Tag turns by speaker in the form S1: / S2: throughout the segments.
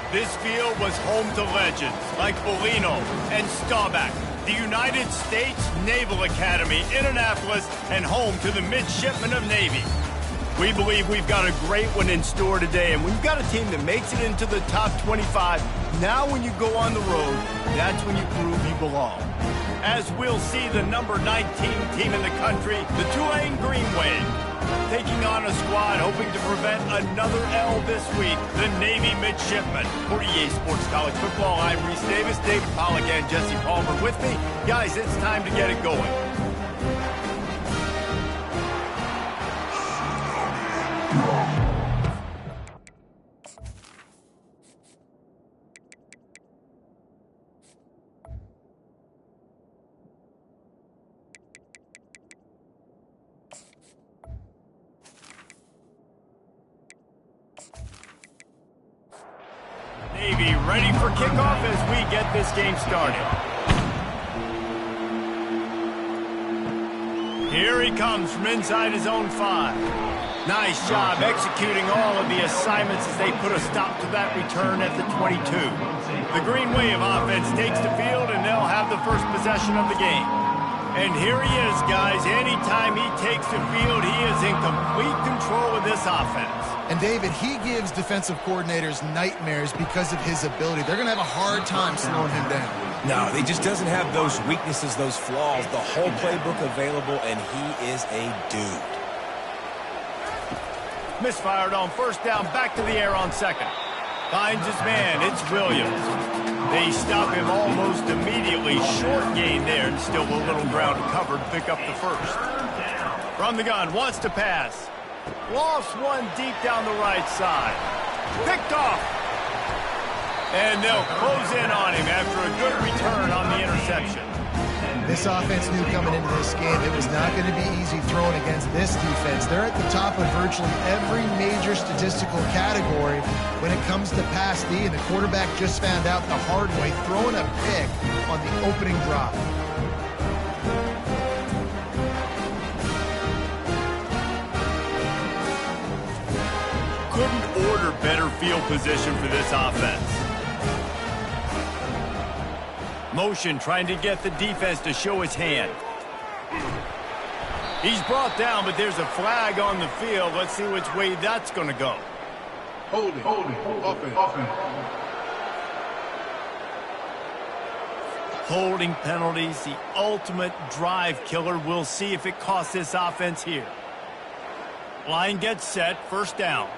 S1: This field was home to legends like Bolino and Staubach, the United States Naval Academy in Annapolis, and home to the Midshipmen of Navy. We believe we've got a great one in store today, and we've got a team that makes it into the top 25. Now when you go on the road, that's when you prove you belong. As we'll see the number 19 team in the country, the Tulane Green Wave, taking on a squad hoping to prevent another L this week, the Navy Midshipmen. For EA Sports College Football, I'm Reese Davis, David Pollack, and Jesse Palmer with me. Guys, it's time to get it going. Navy ready for kickoff as we get this game started. Here he comes from inside his own 5. Nice job executing all of the assignments as they put a stop to that return at the 22. The Green Wave offense takes the field, and they'll have the first possession of the game. And here he is, guys. Anytime he takes the field, he is in complete control of this offense.
S2: And, David, he gives defensive coordinators nightmares because of his ability. They're going to have a hard time slowing him down.
S3: No, he just doesn't have those weaknesses, those flaws, the whole playbook available, and he is a dude.
S1: Misfired on first down, back to the air on second. Finds his man, it's Williams. They stop him almost immediately. Short gain there, and still a little ground covered. Pick up the first. From the gun, wants to pass. Lost one deep down the right side. Picked off. And they'll close in on him after a good return on the interception.
S2: This offense knew coming into this game it was not going to be easy throwing against this defense. They're at the top of virtually every major statistical category when it comes to pass D, and the quarterback just found out the hard way, throwing a pick on the opening drive.
S1: Couldn't order better field position for this offense. Motion trying to get the defense to show his hand. He's brought down, but there's a flag on the field. Let's see which way that's going to go.
S4: Holding, offense.
S1: Holding penalties, the ultimate drive killer. We'll see if it costs this offense here. Line gets set, first down.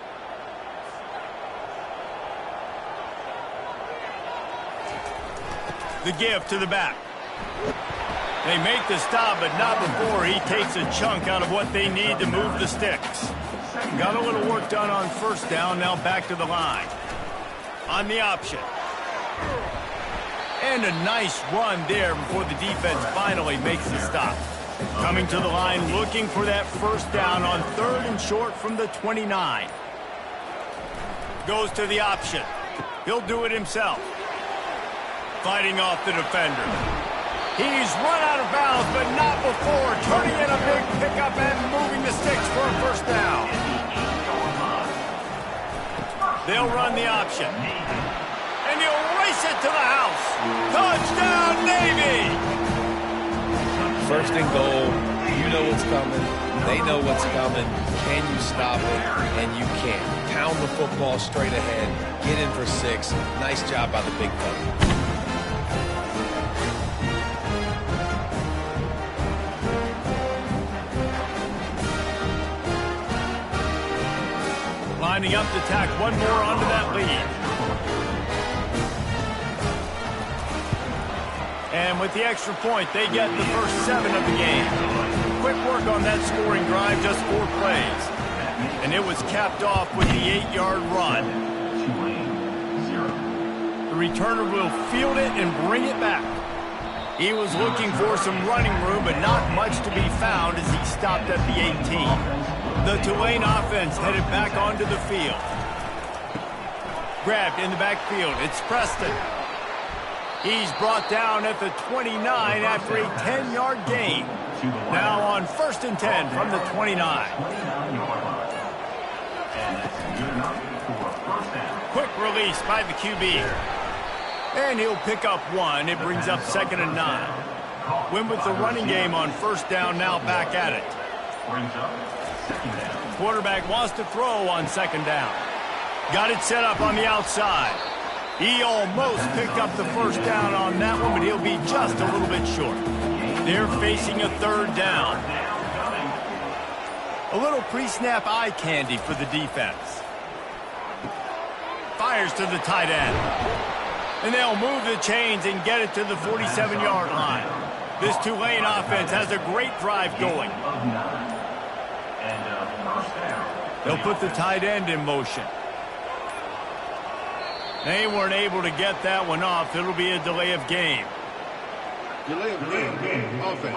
S1: The give to the back. They make the stop, but not before he takes a chunk out of what they need to move the sticks. Got a little work done on first down, now back to the line. On the option. And a nice run there before the defense finally makes the stop. Coming to the line, looking for that first down on 3rd and short from the 29. Goes to the option. He'll do it himself. Fighting off the defender. He's run out of bounds, but not before turning in a big pickup and moving the sticks for a first down. They'll run the option. And he'll race it to the house. Touchdown, Navy!
S3: First and goal. You know what's coming. They know what's coming. Can you stop it? And you can. Pound the football straight ahead. Get in for 6. Nice job by the big fella.
S1: Lining up to tack one more onto that lead. And with the extra point, they get the first 7 of the game. Quick work on that scoring drive, just 4 plays. And it was capped off with the 8-yard run. The returner will field it and bring it back. He was looking for some running room, but not much to be found as he stopped at the 18. The Tulane offense headed back onto the field. Grabbed in the backfield. It's Preston. He's brought down at the 29 after a 10-yard gain. Now on 1st and 10 from the 29. Quick release by the QB. And he'll pick up one. It brings up 2nd and 9. Win with the running game on 1st down, now back at it. Quarterback wants to throw on 2nd down. Got it set up on the outside. He almost picked up the 1st down on that one, but he'll be just a little bit short. They're facing a 3rd down. A little pre-snap eye candy for the defense. Fires to the tight end. And they'll move the chains and get it to the 47-yard line. This Tulane offense has a great drive going. They'll put the tight end in motion. They weren't able to get that one off. It'll be a delay of game.
S4: Delay of game. Offense.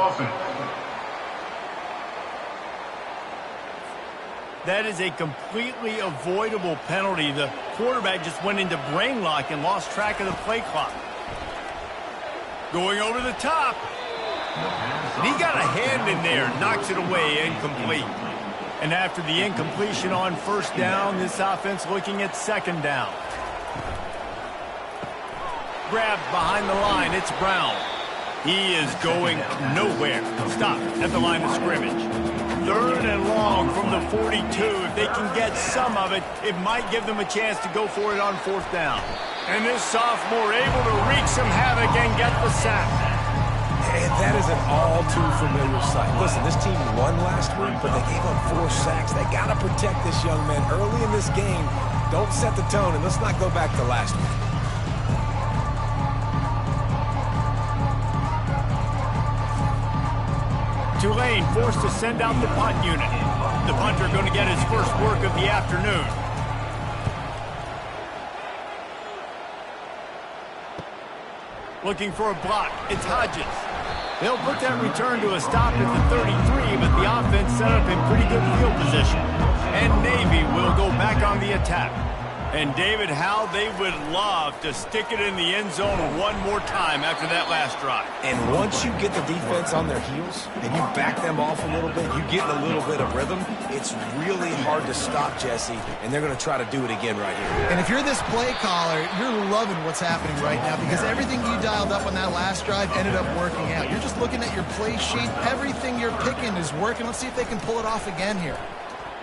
S1: That is a completely avoidable penalty. The quarterback just went into brain lock and lost track of the play clock. Going over the top. And he got a hand in there, knocks it away, incomplete. And after the incompletion on 1st down, this offense looking at 2nd down. Grabbed behind the line, it's Brown. He is going nowhere. Stop at the line of scrimmage. 3rd and long from the 42. If they can get some of it, it might give them a chance to go for it on 4th down. And this sophomore able to wreak some havoc and get the sack.
S3: And that is an all-too-familiar sight. Listen, this team won last week, but they gave up 4 sacks. They got to protect this young man early in this game. Don't set the tone, and let's not go back to last week.
S1: Tulane forced to send out the punt unit. The punter going to get his first work of the afternoon. Looking for a block. It's Hodges. They'll put that return to a stop at the 33, but the offense set up in pretty good field position. And Navy will go back on the attack. And David, how they would love to stick it in the end zone one more time after that last drive.
S3: And once you get the defense on their heels and you back them off a little bit, you get a little bit of rhythm, it's really hard to stop, Jesse, and they're going to try to do it again right here.
S2: And if you're this play caller, you're loving what's happening right now because everything you dialed up on that last drive ended up working out. You're just looking at your play sheet. Everything you're picking is working. Let's see if they can pull it off again here.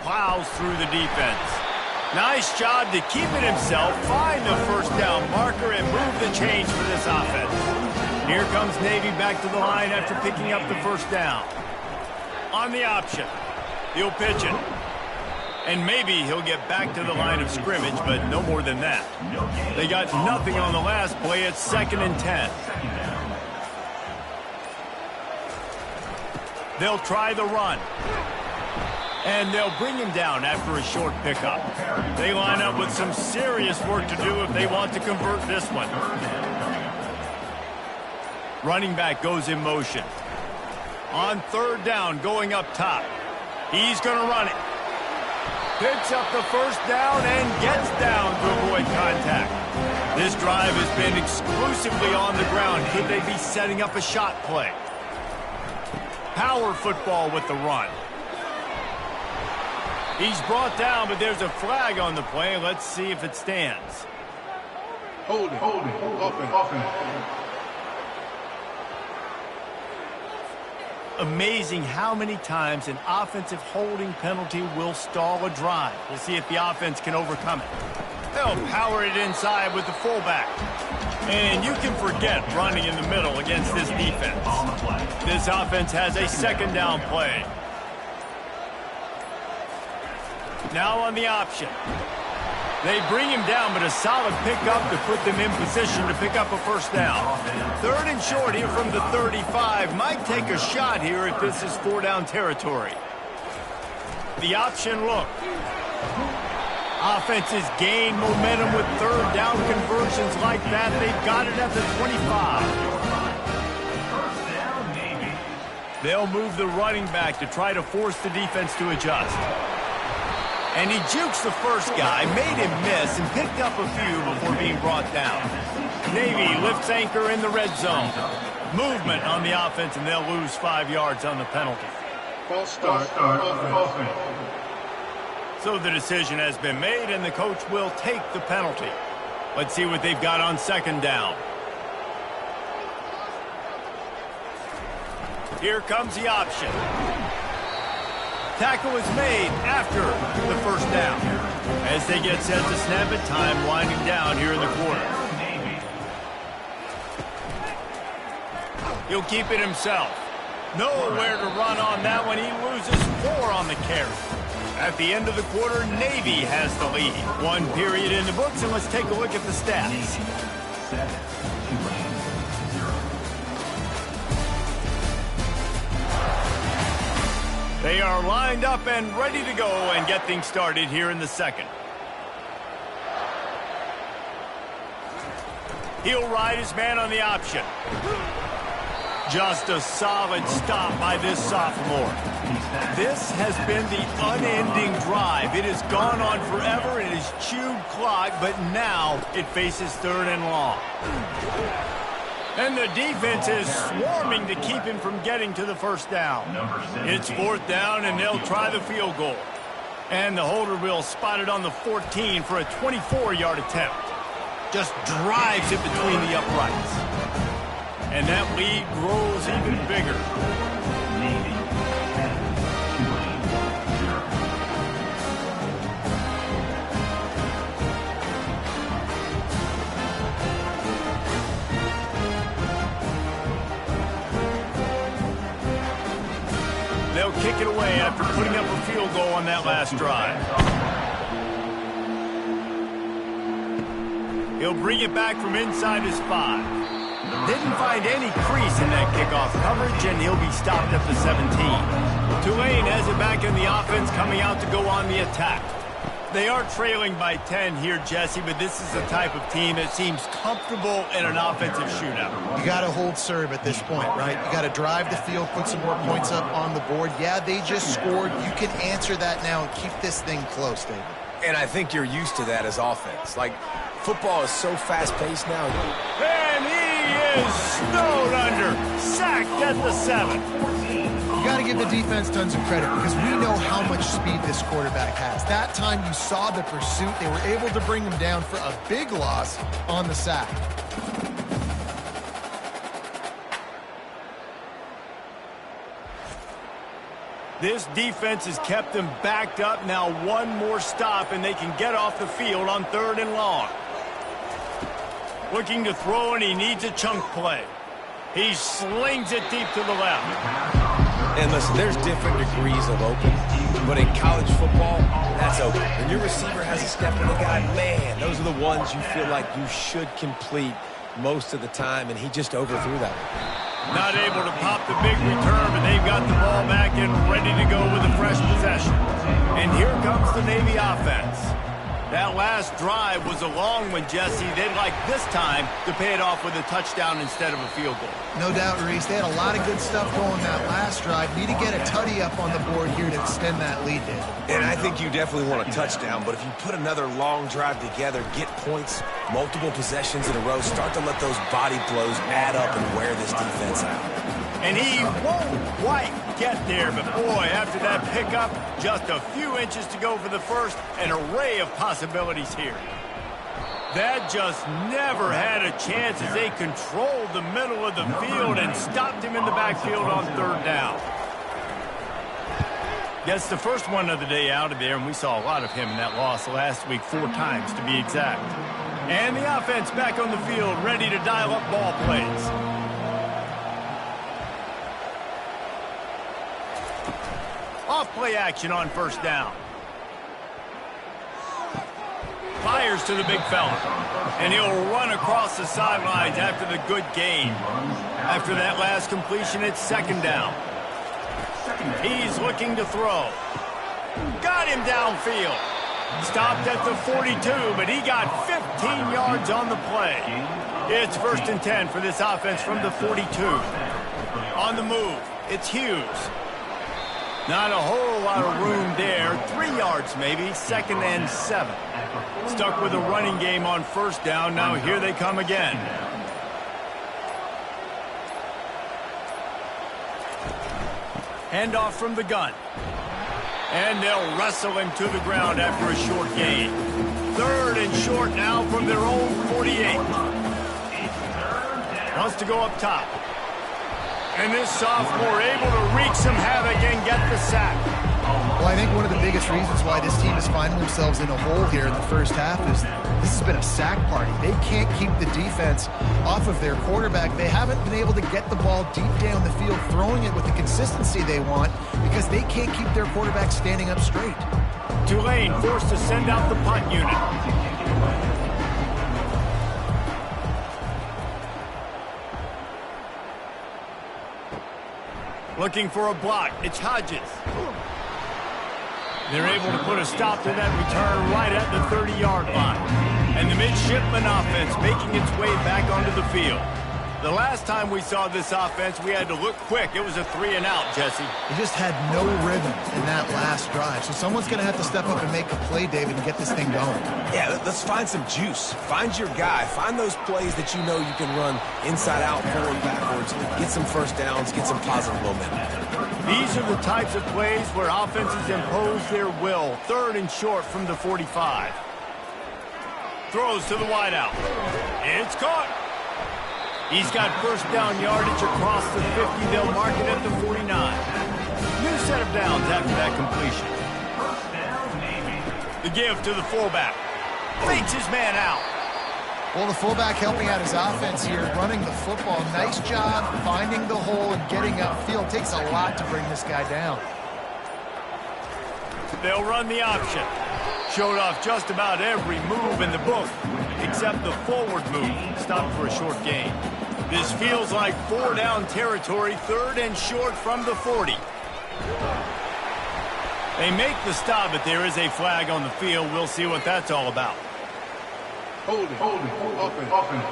S1: Plows through the defense. Nice job to keep it himself, find the 1st down marker, and move the chains for this offense. Here comes Navy back to the line after picking up the 1st down. On the option, he'll pitch it. And maybe he'll get back to the line of scrimmage, but no more than that. They got nothing on the last play. It's 2nd and 10. They'll try the run. And they'll bring him down after a short pickup. They line up with some serious work to do if they want to convert this one. Running back goes in motion. On 3rd down, going up top. He's going to run it. Picks up the 1st down and gets down to avoid contact. This drive has been exclusively on the ground. Could they be setting up a shot play? Power football with the run. He's brought down, but there's a flag on the play. Let's see if it stands.
S4: Holding. Offense.
S1: Amazing how many times an offensive holding penalty will stall a drive. We'll see if the offense can overcome it. They'll power it inside with the fullback. And you can forget running in the middle against this defense. This offense has a 2nd down play. Now on the option. They bring him down, but a solid pickup to put them in position to pick up a 1st down. 3rd and short here from the 35. Might take a shot here if this is 4-down territory. The option look. Offenses gain momentum with 3rd down conversions like that. They've got it at the 25. They'll move the running back to try to force the defense to adjust. And he jukes the 1st guy, made him miss, and picked up a few before being brought down. Navy lifts anchor in the red zone. Movement on the offense, and they'll lose 5 yards on the penalty.
S4: False start. Offense.
S1: So the decision has been made, and the coach will take the penalty. Let's see what they've got on second down. Here comes the option. Tackle is made after the first down. As they get set to snap it, time winding down here in the quarter. He'll keep it himself. Nowhere to run on that one. He loses 4 on the carry. At the end of the quarter, Navy has the lead. 1 period in the books, and let's take a look at the stats. They are lined up and ready to go and get things started here in the second. He'll ride his man on the option. Just a solid stop by this sophomore. This has been the unending drive. It has gone on forever. It has chewed clock, but now it faces third and long. And the defense is swarming to keep him from getting to the first down. It's 4th down, and they'll try the field goal. And the holder will spot it on the 14 for a 24-yard attempt. Just drives it between the uprights. And that lead grows even bigger. They'll kick it away after putting up a field goal on that last drive. He'll bring it back from inside his 5. Didn't find any crease in that kickoff coverage, and he'll be stopped at the 17. Tulane has it back in the offense, coming out to go on the attack. They are trailing by 10 here, Jesse, but this is the type of team that seems comfortable in an offensive shootout.
S2: You got to hold serve at this point, right? You got to drive the field, put some more points up on the board. Yeah, they just scored. You can answer that now and keep this thing close, David.
S3: And I think you're used to that as offense. Like, football is so fast-paced now.
S1: And he is snowed under, sacked at the 7.
S2: You got to give the defense tons of credit because we know how much speed this quarterback has. That time you saw the pursuit. They were able to bring him down for a big loss on the sack.
S1: This defense has kept them backed up. Now 1 more stop, and they can get off the field on 3rd and long. Looking to throw, and he needs a chunk play. He slings it deep to the left.
S3: And listen, there's different degrees of open, but in college football, that's open. When your receiver has a step on the guy, man, those are the ones you feel like you should complete most of the time, and he just overthrew that one.
S1: Not able to pop the big return, but they've got the ball back and ready to go with a fresh possession. And here comes the Navy offense. That last drive was a long one, Jesse. They'd like this time to pay it off with a touchdown instead of a field goal.
S2: No doubt, Reese. They had a lot of good stuff going that last drive. Need to get a tutty up on the board here to extend that lead, David.
S3: And I think you definitely want a touchdown, but if you put another long drive together, get points, multiple possessions in a row, start to let those body blows add up and wear this defense out.
S1: And he won't quite get there, but boy, after that pickup, just a few inches to go for the first, an array of possibilities here. That just never had a chance as they controlled the middle of the field and stopped him in the backfield on 3rd down. Gets the first one of the day out of there, and we saw a lot of him in that loss last week, 4 times to be exact. And the offense back on the field, ready to dial up ball plays. Off play action on 1st down. Fires to the big fella. And he'll run across the sidelines after the good gain. After that last completion, it's 2nd down. He's looking to throw. Got him downfield. Stopped at the 42, but he got 15 yards on the play. It's 1st and 10 for this offense from the 42. On the move, it's Hughes. Not a whole lot of room there. 3 yards maybe, 2nd and 7. Stuck with a running game on 1st down. Now here they come again. Handoff from the gun. And they'll wrestle him to the ground after a short gain. 3rd and short now from their own 48. Wants to go up top. And this sophomore able to wreak some havoc and get the sack.
S2: Well, I think one of the biggest reasons why this team is finding themselves in a hole here in the first half is this has been a sack party. They can't keep the defense off of their quarterback. They haven't been able to get the ball deep down the field, throwing it with the consistency they want because they can't keep their quarterback standing up straight.
S1: Tulane forced to send out the punt unit. Looking for a block. It's Hodges. They're able to put a stop to that return right at the 30-yard line. And the midshipman offense making its way back onto the field. The last time we saw this offense, we had to look quick. It was a 3-and-out, Jesse.
S2: They just had no rhythm in that last drive. So someone's going to have to step up and make a play, David, and get this thing going.
S3: Yeah, let's find some juice. Find your guy. Find those plays that you know you can run inside out, forward, backwards. Get some first downs. Get some positive momentum.
S1: These are the types of plays where offenses impose their will. 3rd and short from the 45. Throws to the wideout. It's caught. He's got first down yardage across the 50. They'll mark it at the 49. New set of downs after that completion. The give to the fullback. Fakes his man out.
S2: Well, the fullback helping out his offense here, running the football. Nice job finding the hole and getting upfield. Takes a lot to bring this guy down.
S1: They'll run the option. Showed off just about every move in the book, except the forward move. Stopped for a short gain. This feels like 4-down territory, 3rd and short from the 40. They make the stop, but there is a flag on the field. We'll see what that's all about.
S4: Hold it, offense.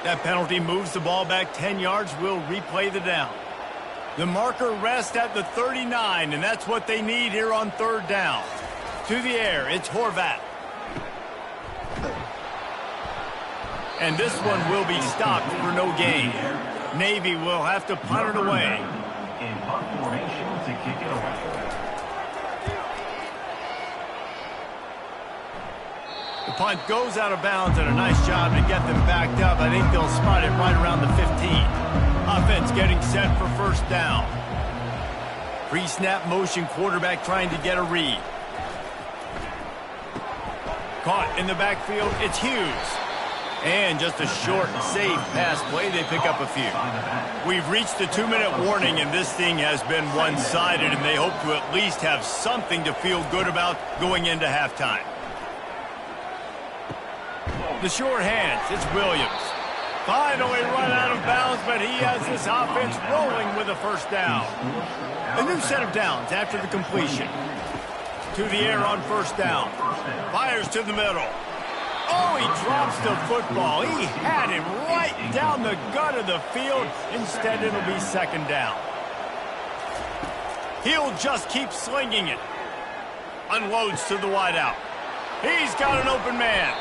S1: That penalty moves the ball back 10 yards. We'll replay the down. The marker rests at the 39, and that's what they need here on 3rd down. To the air, it's Horvat. And this one will be stopped for no gain. Navy will have to punt it away.
S5: In punt formation to kick it away.
S1: The punt goes out of bounds, and a nice job to get them backed up. I think they'll spot it right around the 15. Offense getting set for first down. Pre-snap motion, quarterback trying to get a read. Caught in the backfield, it's Hughes. And just a short and safe pass play, they pick up a few. We've reached the 2-minute warning, and this thing has been one-sided, and they hope to at least have something to feel good about going into halftime. The short hands, it's Williams. Finally run out of bounds, but he has this offense rolling with a first down. A new set of downs after the completion. To the air on first down. Fires to the middle. Oh, he drops the football. He had him right down the gut of the field. Instead, it'll be 2nd down. He'll just keep slinging it. Unloads to the wideout. He's got an open man.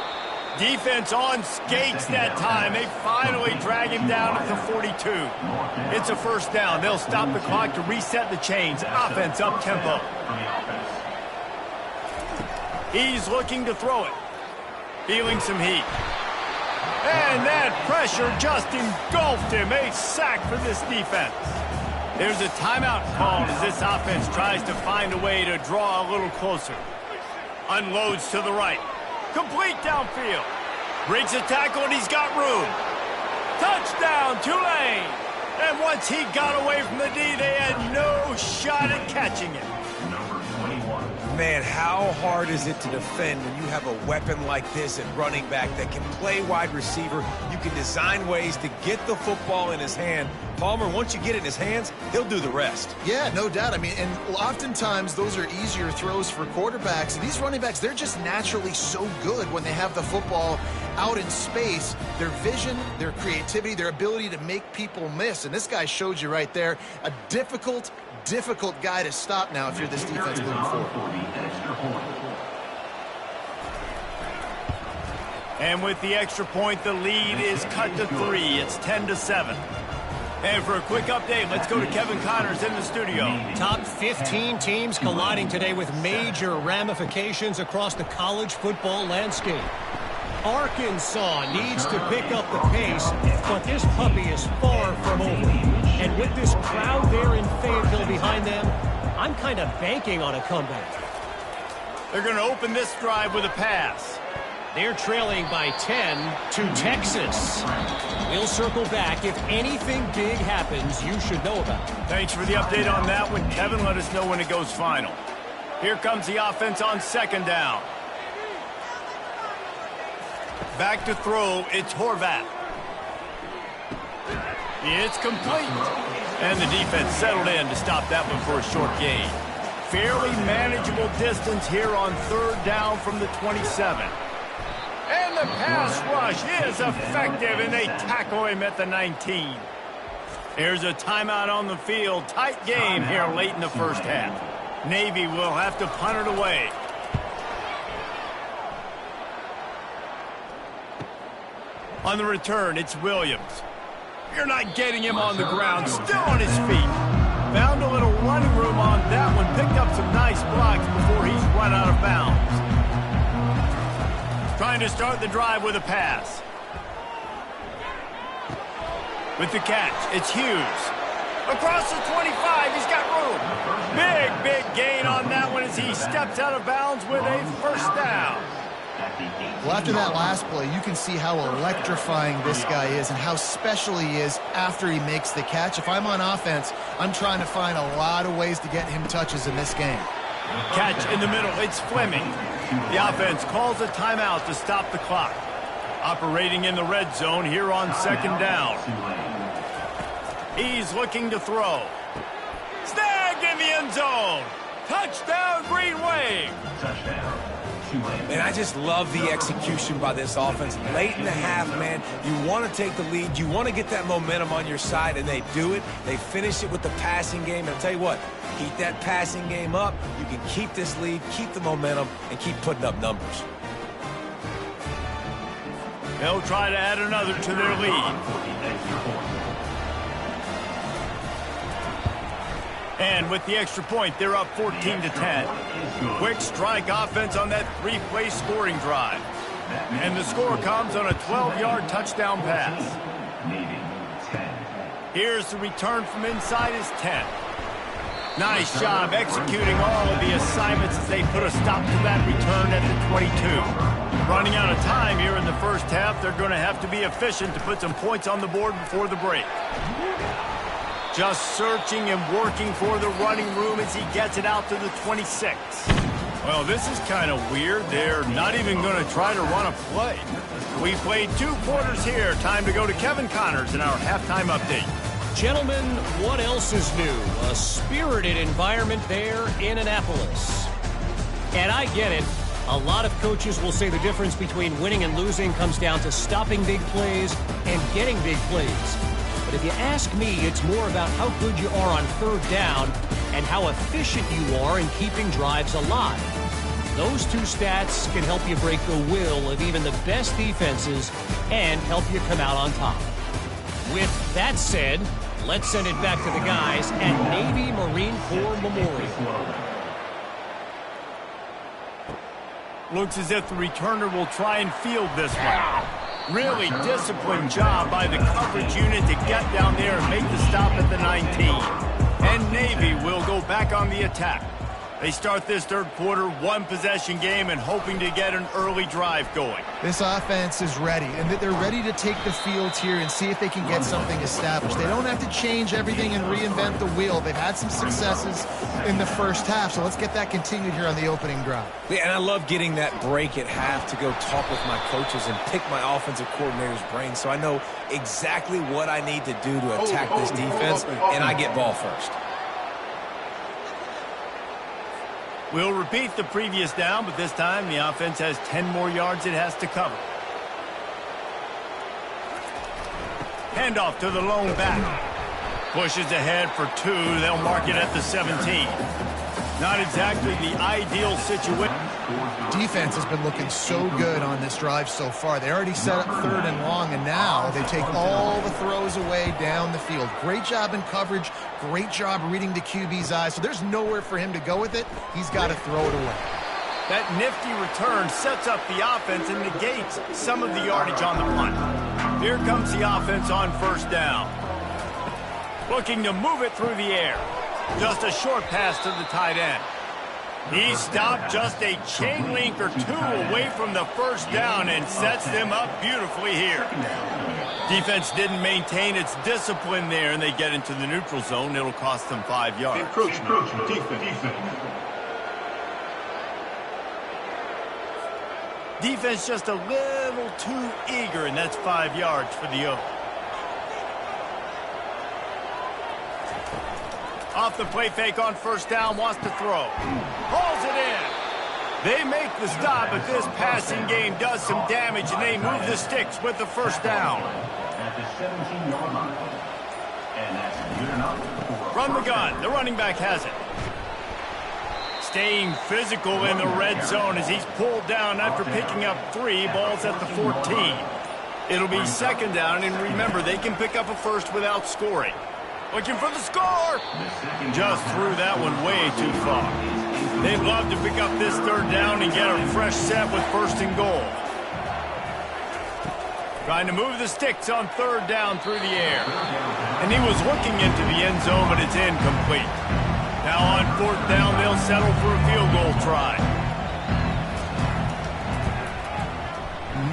S1: Defense on skates that time. They finally drag him down at the 42. It's a first down. They'll stop the clock to reset the chains. Offense up tempo. He's looking to throw it. Feeling some heat. And that pressure just engulfed him. A sack for this defense. There's a timeout called as this offense tries to find a way to draw a little closer. Unloads to the right. Complete downfield. Breaks a tackle and he's got room. Touchdown, Tulane. And once he got away from the D, they had no shot at catching it.
S3: Man, how hard is it to defend when you have a weapon like this at running back that can play wide receiver? You can design ways to get the football in his hand. Palmer, once you get it in his hands, he'll do the rest.
S2: Yeah, no doubt. I mean, and oftentimes those are easier throws for quarterbacks. These running backs, they're just naturally so good when they have the football out in space. Their vision, their creativity, their ability to make people miss. And this guy showed you right there, a difficult guy to stop now if you're this defense moving forward.
S1: And with the extra point, the lead is cut to 3. It's 10-7. And for a quick update, let's go to Kevin Connors in the studio.
S6: Top 15 teams colliding today with major ramifications across the college football landscape. Arkansas needs to pick up the pace, but this puppy is far from over. And with this crowd there in Fayetteville behind them, I'm kind of banking on a comeback.
S1: They're going to open this drive with a pass.
S6: They're trailing by 10 to Texas. We'll circle back. If anything big happens, you should know about it.
S1: Thanks for the update on that one, Kevin. Let us know when it goes final. Here comes the offense on second down. Back to throw, it's Horvath. It's complete. And the defense settled in to stop that one for a short gain. Fairly manageable distance here on third down from the 27. And the pass rush is effective, and they tackle him at the 19. There's a timeout on the field. Tight game here late in the first half. Navy will have to punt it away. On the return, it's Williams. You're not getting him on the ground. Still on his feet. Found a little running room on that one. Picked up some nice blocks before he's run out of bounds. Trying to start the drive with a pass. With the catch, it's Hughes. Across the 25, he's got room. Big gain on that one as he steps out of bounds with a first down.
S2: Well, after that last play, you can see how electrifying this guy is and how special he is after he makes the catch. If I'm on offense, I'm trying to find a lot of ways to get him touches in this game.
S1: Catch in the middle, it's Fleming. The offense calls a timeout to stop the clock. Operating in the red zone here on second down. He's looking to throw. Snagged in the end zone. Touchdown, Green Wave.
S5: Touchdown.
S3: Man, I just love the execution by this offense. Late in the half, man, you want to take the lead. You want to get that momentum on your side, and they do it. They finish it with the passing game. And I'll tell you what, keep that passing game up. You can keep this lead, keep the momentum, and keep putting up numbers.
S1: They'll try to add another to their lead. And with the extra point, they're up 14-10. Quick strike offense on that three-play scoring drive. And the score comes on a 12-yard touchdown pass. Here's the return from inside his 10. Nice job executing all of the assignments as they put a stop to that return at the 22. Running out of time here in the first half, they're going to have to be efficient to put some points on the board before the break. Just searching and working for the running room as he gets it out to the 26. Well, this is kind of weird. They're not even going to try to run a play. We played 2 quarters here. Time to go to Kevin Connors in our halftime update.
S6: Gentlemen, what else is new? A spirited environment there in Annapolis. And I get it. A lot of coaches will say the difference between winning and losing comes down to stopping big plays and getting big plays. But if you ask me, it's more about how good you are on third down and how efficient you are in keeping drives alive. Those 2 stats can help you break the will of even the best defenses and help you come out on top. With that said, let's send it back to the guys at Navy Marine Corps Memorial.
S1: Looks as if the returner will try and field this one. Really disciplined job by the coverage unit to get down there and make the stop at the 19. And Navy will go back on the attack. They start this third quarter, 1-possession game, and hoping to get an early drive going.
S2: This offense is ready, and they're ready to take the field here and see if they can get something established. They don't have to change everything and reinvent the wheel. They've had some successes in the first half, so let's get that continued here on the opening drive.
S3: Yeah, and I love getting that break at half to go talk with my coaches and pick my offensive coordinator's brain so I know exactly what I need to do to attack this defense, and I get ball first.
S1: We'll repeat the previous down, but this time the offense has 10 more yards it has to cover. Handoff to the lone back. Pushes ahead for 2. They'll mark it at the 17. Not exactly the ideal situation.
S2: Defense has been looking so good on this drive so far. They already set up 3rd and long, and now they take all the throws away down the field. Great job in coverage. Great job reading the QB's eyes. So there's nowhere for him to go with it. He's got to throw it away.
S1: That nifty return sets up the offense and negates some of the yardage on the punt. Here comes the offense on 1st down. Looking to move it through the air. Just a short pass to the tight end. He stopped just a chain link or 2 away from the 1st down and sets them up beautifully here. Defense didn't maintain its discipline there, and they get into the neutral zone. It'll cost them 5 yards.
S4: Encroachment. Defense.
S1: Defense just a little too eager, and that's 5 yards for the Oaks. Off the play fake on 1st down, wants to throw. Hauls it in. They make the stop, but this passing game does some damage, and they move the sticks with the 1st down.
S5: At the 17-yard line. And that's good enough.
S1: Run the gun. The running back has it. Staying physical in the red zone as he's pulled down after picking up 3 balls at the 14. It'll be 2nd down, and remember, they can pick up a first without scoring. Looking for the score! Just threw that one way too far. They'd love to pick up this 3rd down and get a fresh set with 1st and goal. Trying to move the sticks on 3rd down through the air. And he was looking into the end zone, but it's incomplete. Now on 4th down, they'll settle for a field goal try.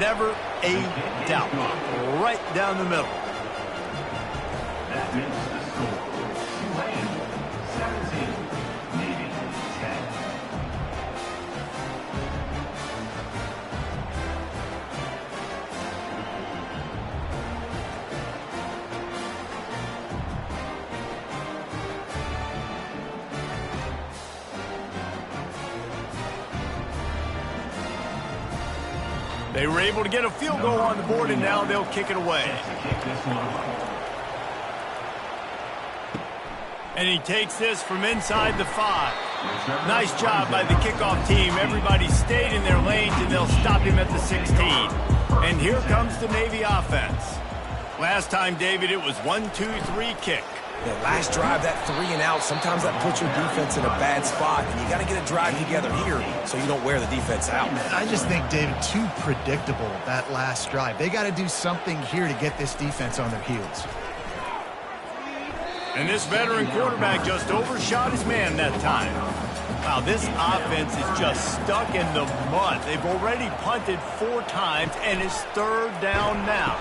S1: Never a doubt. Right down the middle.
S5: That makes the score. Tulane 17, Navy 10.
S1: They were able to get a field goal on the board, and now they'll kick it away. And he takes this from inside the 5. Nice job by the kickoff team. Everybody stayed in their lanes, and they'll stop him at the 16. And here comes the Navy offense. Last time, David, it was 1-2-3 kick.
S3: Yeah, last drive, that 3 and out, sometimes that puts your defense in a bad spot, and you got to get a drive together here so you don't wear the defense out.
S2: I just think, David, too predictable, that last drive. They got to do something here to get this defense on their heels.
S1: And this veteran quarterback just overshot his man that time. Wow, this offense is just stuck in the mud. They've already punted 4 times, and it's 3rd down now.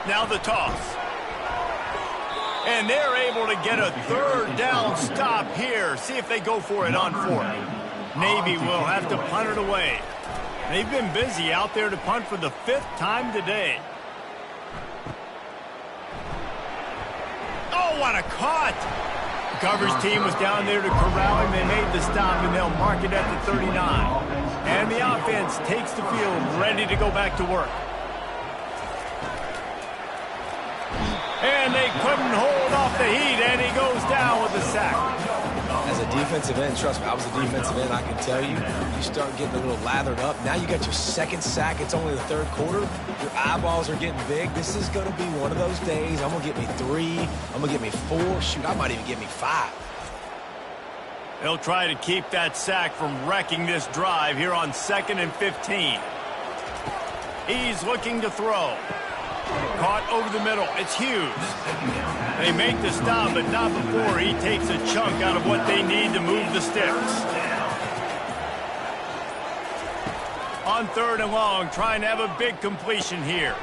S1: Now the toss. And they're able to get a 3rd down stop here. See if they go for it on 4th. Navy will have to punt it away. They've been busy out there to punt for the 5th time today. Oh, what a cut! The coverage team was down there to corral him. They made the stop, and they'll mark it at the 39. And the offense takes the field, ready to go back to work. And they couldn't hold off the heat, and he goes down with a sack.
S3: As a defensive end, trust me, I was a defensive end, I can tell you, you start getting a little lathered up. Now you got your 2nd sack. It's only the 3rd quarter. Your eyeballs are getting big. This is going to be one of those days. I'm going to get me 3. I'm going to get me 4. Shoot, I might even get me 5.
S1: They'll try to keep that sack from wrecking this drive here on 2nd and 15. He's looking to throw. Caught over the middle. It's Hughes. They make the stop, but not before he takes a chunk out of what they need to move the sticks. On 3rd and long, trying to have a big completion here.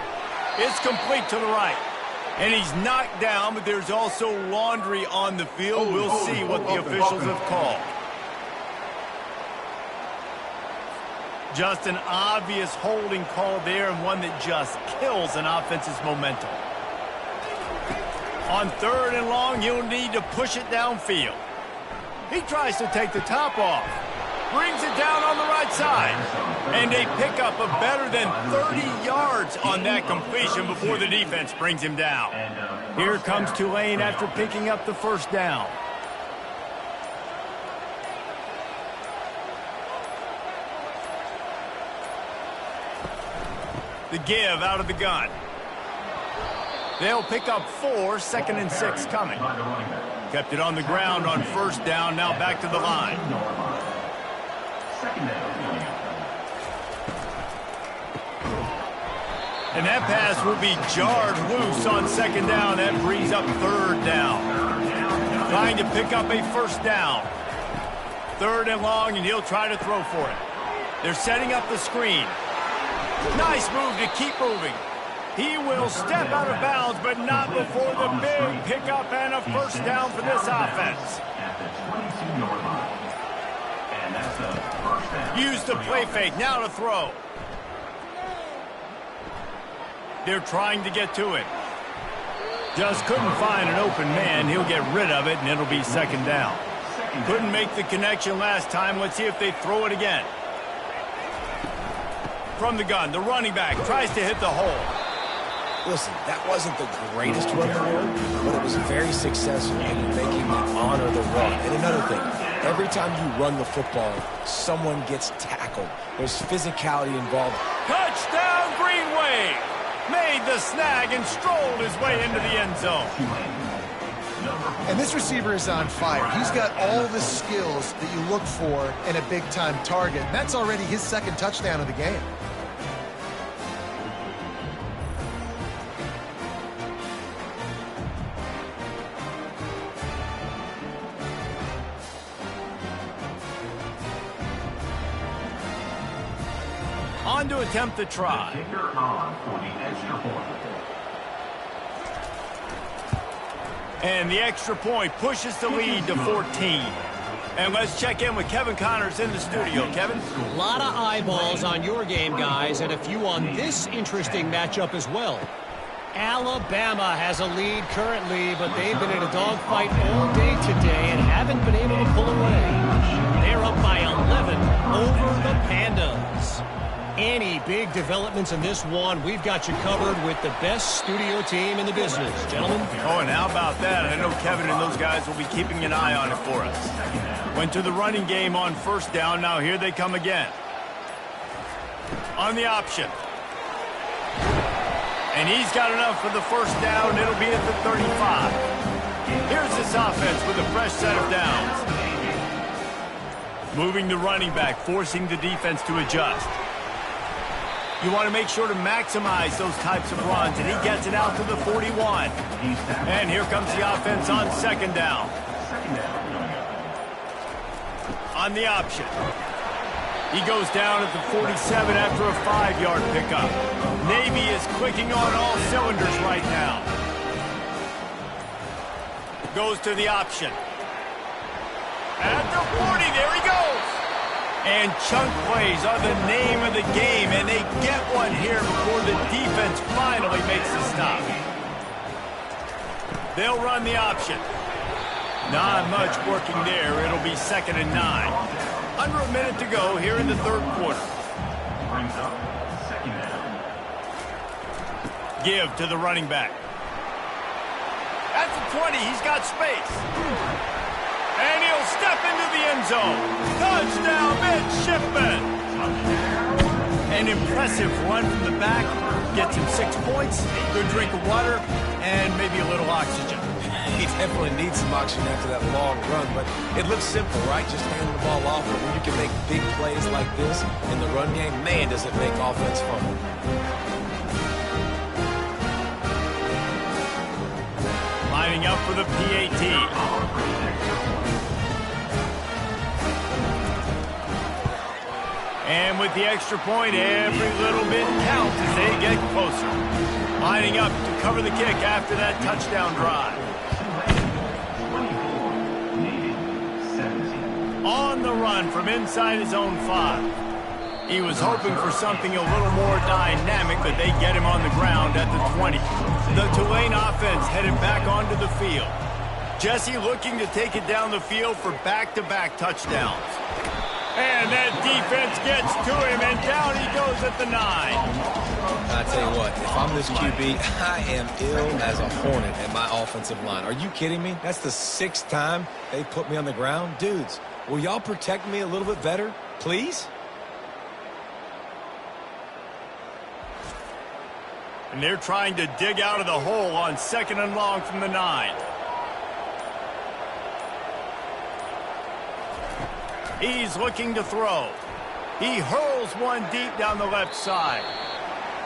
S1: It's complete to the right. And he's knocked down, but there's also laundry on the field. We'll see what the officials have called. Just an obvious holding call there, and one that just kills an offense's momentum. On 3rd and long, you'll need to push it downfield. He tries to take the top off. Brings it down on the right side. And they pick up a better than 30 yards on that completion before the defense brings him down. Here comes Tulane after picking up the 1st down. The give out of the gun. They'll pick up 4, 2nd and 6 coming. Kept it on the ground on first down, now back to the line. And that pass will be jarred loose on 2nd down. That brings up 3rd down. Trying to pick up a 1st down. 3rd and long, and he'll try to throw for it. They're setting up the screen. Nice move to keep moving. He will step out of bounds, but not before the big pickup and a 1st down for this offense. Use the play fake, now to throw. They're trying to get to it. Just couldn't find an open man. He'll get rid of it, and it'll be 2nd down. Couldn't make the connection last time. Let's see if they throw it again. From the gun, the running back tries to hit the hole.
S3: Listen, that wasn't the greatest run in the world, but it was very successful in making me honor the run. And another thing, every time you run the football, someone gets tackled. There's physicality involved.
S1: Touchdown, Greenway! Made the snag and strolled his way into the end zone.
S2: And this receiver is on fire. He's got all the skills that you look for in a big-time target. And that's already his 2nd touchdown of the game.
S1: On to attempt the try. And the extra point pushes the lead to 14. And let's check in with Kevin Connors in the studio. Kevin?
S6: A lot of eyeballs on your game, guys, and a few on this interesting matchup as well. Alabama has a lead currently, but they've been in a dogfight all day today and haven't been able to pull away. They're up by 11 over the Pandas. Any big developments in this one, we've got you covered with the best studio team in the business. Gentlemen?
S1: Oh, and how about that? I know Kevin and those guys will be keeping an eye on it for us. Went to the running game on 1st down. Now here they come again. On the option. And he's got enough for the 1st down. It'll be at the 35. Here's this offense with a fresh set of downs. Moving the running back, forcing the defense to adjust. You want to make sure to maximize those types of runs, and he gets it out to the 41. And here comes the offense on 2nd down. On the option. He goes down at the 47 after a 5-yard pickup. Navy is clicking on all cylinders right now. Goes to the option. At the 40, there he goes. And chunk plays are the name of the game, and they get one here before the defense finally makes the stop. They'll run the option. Not much working there. It'll be 2nd and 9. Under a minute to go here in the 3rd quarter.
S5: Brings up 2nd down.
S1: Give to the running back. At the 20, he's got space. And he'll step into the end zone. Touchdown, midshipman. An impressive run from the back. Gets him 6 points, good drink of water, and maybe a little oxygen.
S3: He definitely needs some oxygen after that long run, but it looks simple, right? Just hand the ball off. But when you can make big plays like this in the run game, man, does it make offense fun.
S1: Lining up for the PAT. And with the extra point, every little bit counts as they get closer. Lining up to cover the kick after that touchdown drive. On the run from inside his own 5. He was hoping for something a little more dynamic, but they get him on the ground at the 20. The Tulane offense headed back onto the field. Jesse looking to take it down the field for back-to-back touchdowns. And that defense gets to him, and down he goes at the 9.
S3: I tell you what, if I'm this QB, I am ill as a hornet at my offensive line. Are you kidding me? That's the 6th time they put me on the ground. Dudes, will y'all protect me a little bit better, please?
S1: And they're trying to dig out of the hole on 2nd and long from the 9. He's looking to throw. He hurls one deep down the left side.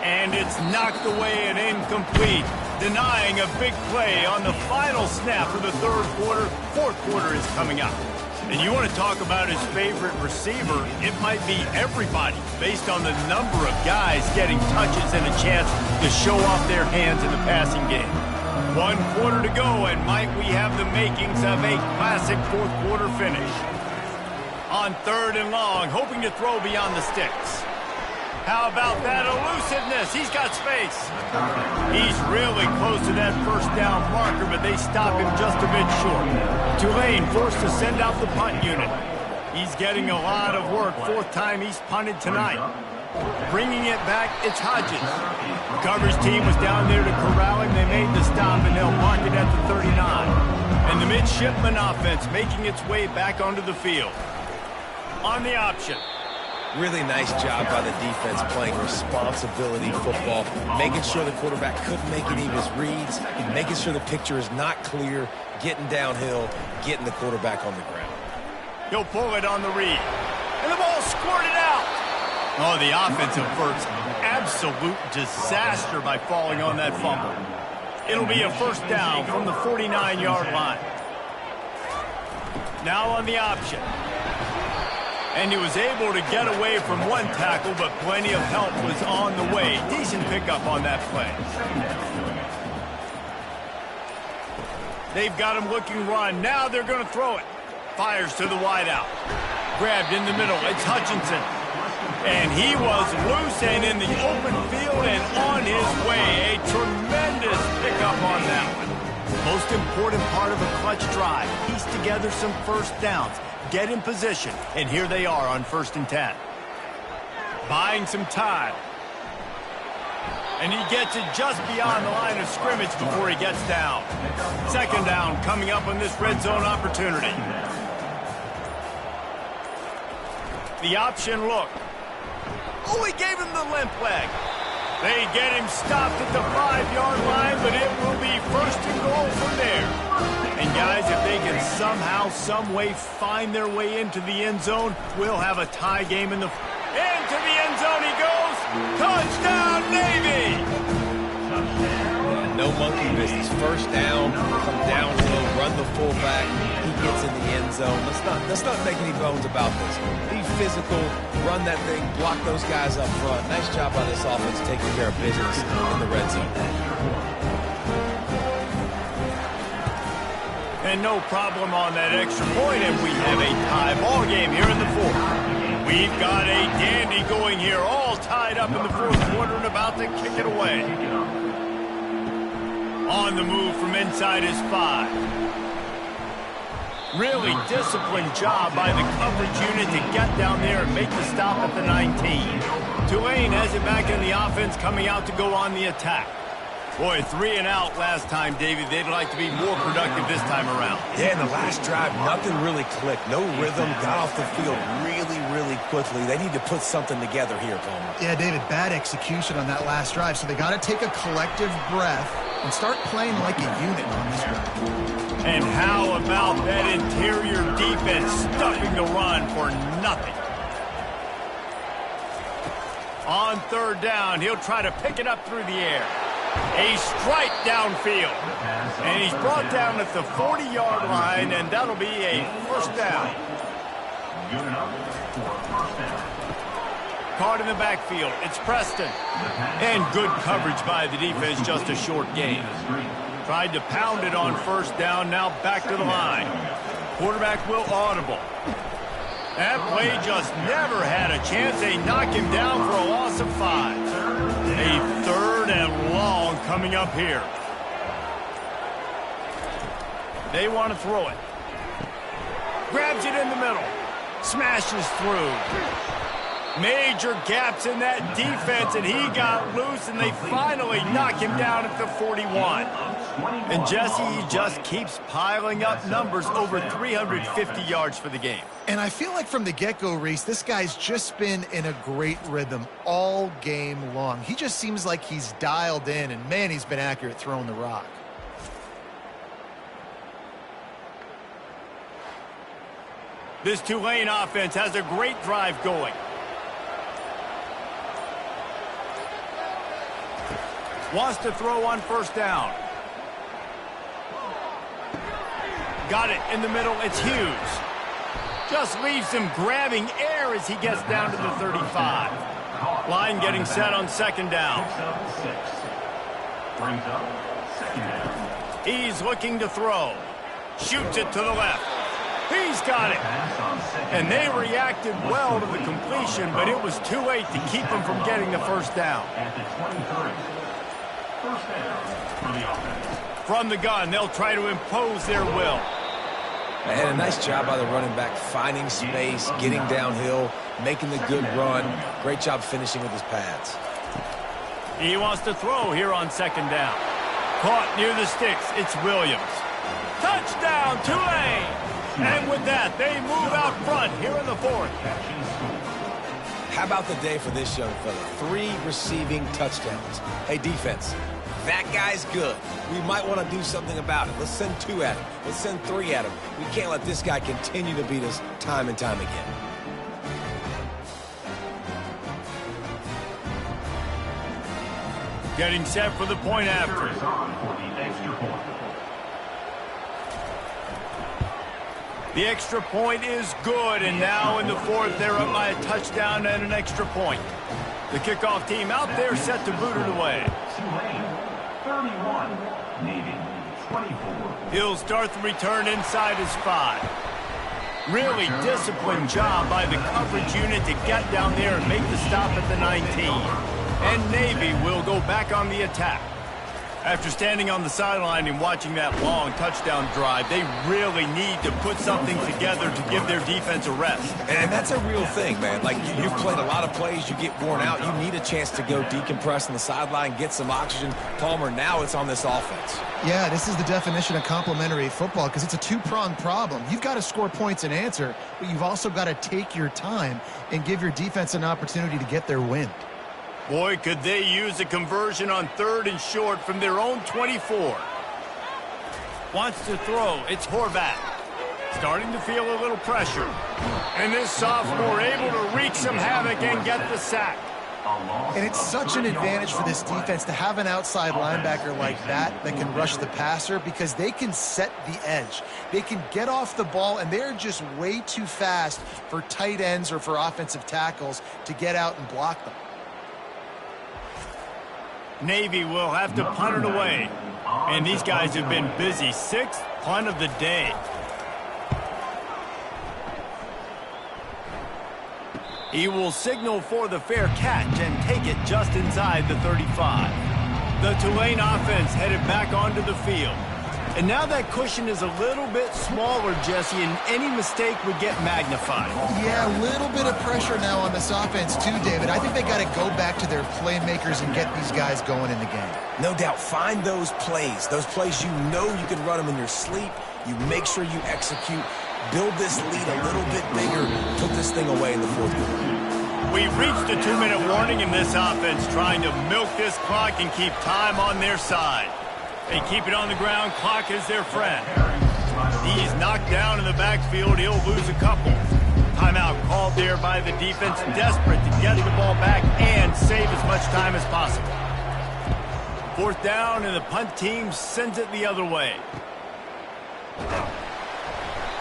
S1: And it's knocked away and incomplete, denying a big play on the final snap of the 3rd quarter. 4th quarter is coming up. And you want to talk about his favorite receiver, it might be everybody, based on the number of guys getting touches and a chance to show off their hands in the passing game. 1 quarter to go, and might we have the makings of a classic 4th quarter finish. On 3rd and long, hoping to throw beyond the sticks. How about that elusiveness? He's got space. He's really close to that 1st down marker, but they stop him just a bit short. Tulane forced to send out the punt unit. He's getting a lot of work. 4th time he's punted tonight. Bringing it back, it's Hodges. The coverage team was down there to corral him. They made the stop, and they'll mark it at the 39. And the midshipman offense making its way back onto the field. On the option.
S3: Really nice job by the defense playing responsibility football, making sure the quarterback couldn't make any of his reads, making sure the picture is not clear, getting downhill, getting the quarterback on the ground.
S1: He'll pull it on the read. And the ball squirted out. Oh, the offense averts absolute disaster by falling on that fumble. It'll be a 1st down from the 49-yard line. Now on the option. And he was able to get away from one tackle, but plenty of help was on the way. Decent pickup on that play. They've got him looking run. Now they're going to throw it. Fires to the wideout. Grabbed in the middle. It's Hutchinson. And he was loose and in the open field and on his way. A tremendous pickup on that one. Most important part of a clutch drive. Piece together some 1st downs. Get in position, and here they are on 1st and 10. Buying some time. And he gets it just beyond the line of scrimmage before he gets down. 2nd down coming up on this red zone opportunity. The option look. Oh, he gave him the limp leg. They get him stopped at the 5-yard line, but it will be 1st and goal from there. And guys, if they can somehow, some way find their way into the end zone, we'll have a tie game in the... Into the end zone he goes! Touchdown, Navy!
S3: No monkey business. 1st down, come downhill, run the fullback. He gets in the end zone. Let's not make any bones about this. Be physical, run that thing, block those guys up front. Nice job by this offense taking care of business in the red zone.
S1: And no problem on that extra point, and we have a tie ball game here in the 4th. We've got a dandy going here, all tied up in the 4th quarter and about to kick it away. On the move from inside his 5. Really disciplined job by the coverage unit to get down there and make the stop at the 19. Tulane has it back in the offense, coming out to go on the attack. Boy, 3 and out last time, Davey. They'd like to be more productive this time around.
S3: Yeah, in the last drive, nothing really clicked. No rhythm, got off the field really quickly. They need to put something together here, Palmer.
S2: Yeah, David, bad execution on that last drive, so they got to take a collective breath and start playing like a unit on this drive.
S1: And how about that interior defense stuffing the run for nothing? On 3rd down, he'll try to pick it up through the air. A strike downfield. And he's brought down at the 40-yard line, and that'll be a 1st down. Caught in the backfield. It's Preston. And good coverage by the defense, just a short gain. Tried to pound it on 1st down, now back to the line. Quarterback will audible. That play just never had a chance. They knock him down for a loss of 5. A 3rd and long coming up here. They want to throw it. Grabs it in the middle. Smashes through. Major gaps in that defense, and he got loose, and they finally knock him down at the 41. And Jesse, he just keeps piling up numbers, over 350 yards for the game.
S2: And I feel like from the get-go, Reese, this guy's just been in a great rhythm all game long. He just seems like he's dialed in, and man, he's been accurate throwing the rock.
S1: This Tulane offense has a great drive going. Wants to throw on first down. Got it in the middle. It's Hughes. Just leaves him grabbing air as he gets down to the 35. Line getting set on second down. He's looking to throw. Shoots it to the left. He's got it. And they reacted well to the completion, but it was too late to keep him from getting the first down.
S5: At the 23. First down for the offense.
S1: From the gun, they'll try to impose their will.
S3: And a nice job by the running back, finding space, getting downhill, making the good run. Great job finishing with his pads.
S1: He wants to throw here on second down. Caught near the sticks. It's Williams. Touchdown, Tulane! And with that, they move out front here in the fourth.
S3: How about the day for this young fella? 3 receiving touchdowns. Hey, defense, that guy's good. We might want to do something about it. Let's send 2 at him. Let's send 3 at him. We can't let this guy continue to beat us time and time again.
S1: Getting set for the point after.
S5: Is on for the extra point.
S1: The extra point is good, and now in the fourth, they're up by a touchdown and an extra point. The kickoff team out there set to boot it away.
S5: Tulane, 31. Navy, 24.
S1: He'll start the return inside his 5. Really disciplined job by the coverage unit to get down there and make the stop at the 19. And Navy will go back on the attack. After standing on the sideline and watching that long touchdown drive, they really need to put something together to give their defense a rest.
S3: And that's a real thing, man. Like, you've played a lot of plays, you get worn out, you need a chance to go decompress on the sideline, get some oxygen. Palmer, now it's on this offense.
S2: Yeah, this is the definition of complementary football because it's a 2-pronged problem. You've got to score points and answer, but you've also got to take your time and give your defense an opportunity to get their wind.
S1: Boy, could they use a conversion on 3rd and short from their own 24. Wants to throw. It's Horvath. Starting to feel a little pressure. And this sophomore able to wreak some havoc and get the sack.
S2: And it's such an advantage for this defense to have an outside linebacker like that can rush the passer because they can set the edge. They can get off the ball, and they're just way too fast for tight ends or for offensive tackles to get out and block them.
S1: Navy will have to punt it away. And these guys have been busy. 6th punt of the day. He will signal for the fair catch and take it just inside the 35. The Tulane offense headed back onto the field. And now that cushion is a little bit smaller, Jesse, and any mistake would get magnified.
S2: Yeah, a little bit of pressure now on this offense too, David. I think they got to go back to their playmakers and get these guys going in the game.
S3: No doubt, find those plays you know you can run them in your sleep. You make sure you execute. Build this lead a little bit bigger. Put this thing away in the fourth quarter.
S1: We've reached a 2-minute warning in this offense, trying to milk this clock and keep time on their side. They keep it on the ground. Clock is their friend. He's knocked down in the backfield. He'll lose a couple. Timeout called there by the defense, desperate to get the ball back and save as much time as possible. 4th down, and the punt team sends it the other way.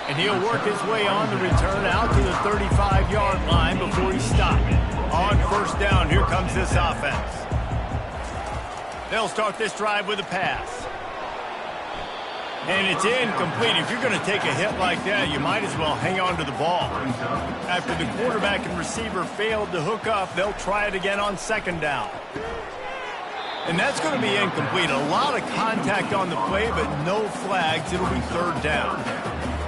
S1: And he'll work his way on the return out to the 35-yard line before he's stopped. On 1st down, here comes this offense. They'll start this drive with a pass. And it's incomplete. If you're going to take a hit like that, you might as well hang on to the ball. After the quarterback and receiver failed to hook up, they'll try it again on 2nd down. And that's going to be incomplete. A lot of contact on the play, but no flags. It'll be 3rd down.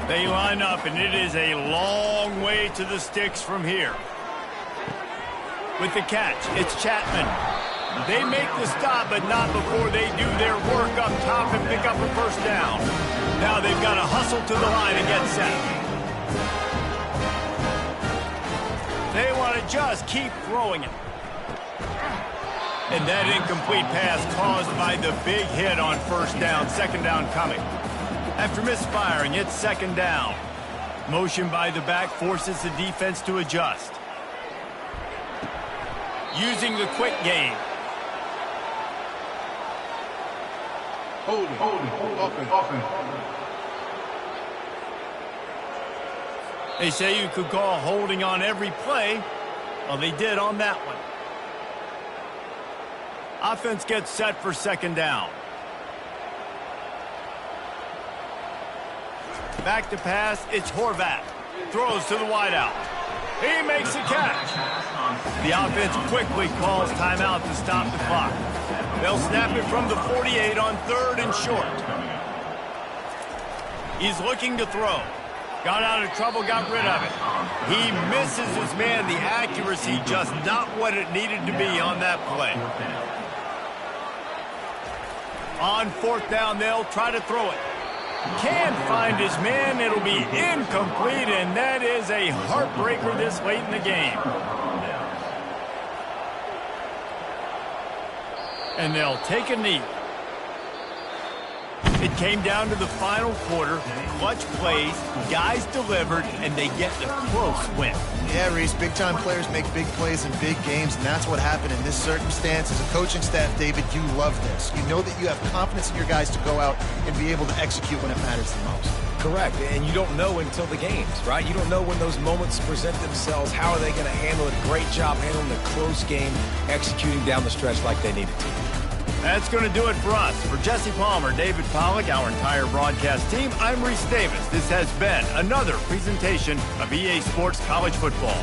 S1: They line up, and it is a long way to the sticks from here. With the catch, it's Chapman. They make the stop, but not before they do their work up top and pick up a first down. Now they've got to hustle to the line and get set. They want to just keep throwing it. And that incomplete pass caused by the big hit on first down. Second down coming. After misfiring, it's second down. Motion by the back forces the defense to adjust. Using the quick game.
S4: Holding. Offense.
S1: They say you could call holding on every play. Well, they did on that one. Offense gets set for second down. Back to pass, it's Horvat. Throws to the wideout. He makes a catch. The offense quickly calls timeout to stop the clock. They'll snap it from the 48 on third and short. He's looking to throw. Got out of trouble, got rid of it. He misses his man. The accuracy just not what it needed to be on that play. On fourth down, they'll try to throw it. Can't find his man. It'll be incomplete, and that is a heartbreaker this late in the game. And they'll take a knee. It came down to the final quarter. Clutch plays, guys delivered, and they get the close win.
S2: Yeah, Reese, big-time players make big plays in big games, and that's what happened in this circumstance. As a coaching staff, David, you love this. You know that you have confidence in your guys to go out and be able to execute when it matters the most.
S3: Correct, and you don't know until the games, right? You don't know when those moments present themselves. How are they going to handle it? Great job handling the close game, executing down the stretch like they needed to.
S1: That's going to do it for us. For Jesse Palmer, David Pollack, our entire broadcast team, I'm Reese Davis. This has been another presentation of EA Sports College Football.